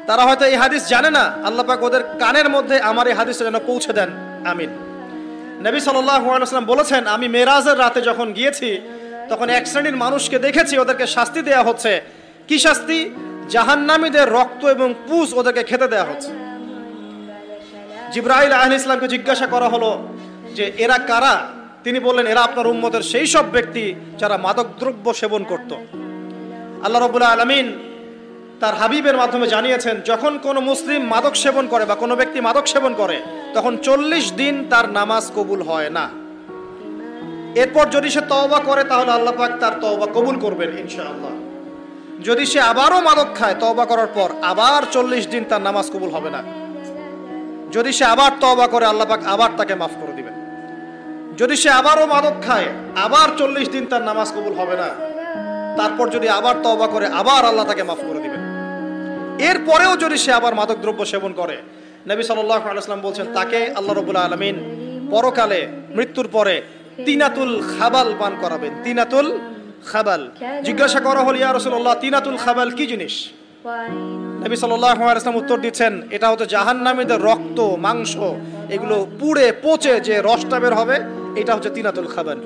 তারা হয়তো এই হাদিস জানে না, আল্লাহ পাক ওদের কানের মধ্যে আমার এই হাদিসটা যেন পৌঁছে দেন, আমিন। নবী সাল্লাল্লাহু আলাইহি ওয়াসাল্লাম বলেছেন, আমি মেরাজের রাতে যখন গিয়েছি তখন এক শ্রেণীর মানুষকে দেখেছি, ওদেরকে শাস্তি দেয়া হচ্ছে। কি শাস্তি? জাহান্নামীদের রক্ত এবং পুঁজ ওদেরকে খেতে দেয়া হচ্ছে। জিবরাইল আলাইহিস সালামকে জিজ্ঞাসা করা হলো যে এরা কারা? তিনি বললেন, এরা আপনার উম্মতের সেই সব ব্যক্তি যারা মাদকদ্রব্য সেবন করত। আল্লাহ রাব্বুল আলামিন তার হাবিবের মাধ্যমে জানিয়েছেন, যখন কোনো মুসলিম মাদক সেবন করে বা কোনো ব্যক্তি মাদক সেবন করে তখন 40 দিন তার নামাজ কবুল হয় না। এরপর যদি সে তওবা করে তাহলে আল্লাহ পাক তার তওবা কবুল করবেন ইনশাআল্লাহ। যদি সে আবারও মাদক খায় তওবা করার পর, আবার 40 দিন তার নামাজ কবুল হবে না। যদি সে আবার তওবা করে আল্লাহ পাক আবার তাকে মাফ করে দিবেন। যদি সে আবারও মাদক খায় আবার 40 দিন তার নামাজ কবুল হবে না। তারপর যদি আবার তওবা করে আবার আল্লাহ তাকে মাফ করে দিবেন। এরপরেও যদি সে আবার মাদক দ্রব্য সেবন করে, নবী সাল্লাল্লাহু আলাইহি ওয়াসাল্লাম বলছেন তাকে আল্লাহ রাব্বুল আলামিন পরকালে মৃত্যুর পরে তিনাতুল খাবাল পান করাবেন। তিনাতুল খাবাল। জিজ্ঞাসা করা হল, ইয়া রাসূলুল্লাহ, তিনাতুল খাবাল কি জিনিস? নবী সাল্লাল্লাহু আলাইহি ওয়াসাল্লাম উত্তর দিচ্ছেন, এটা হচ্ছে জাহান্নামীদের রক্ত, মাংস, এগুলো পুড়ে পচে যে রসটা বের হবে, এটা হচ্ছে তিনাতুল খাবাল।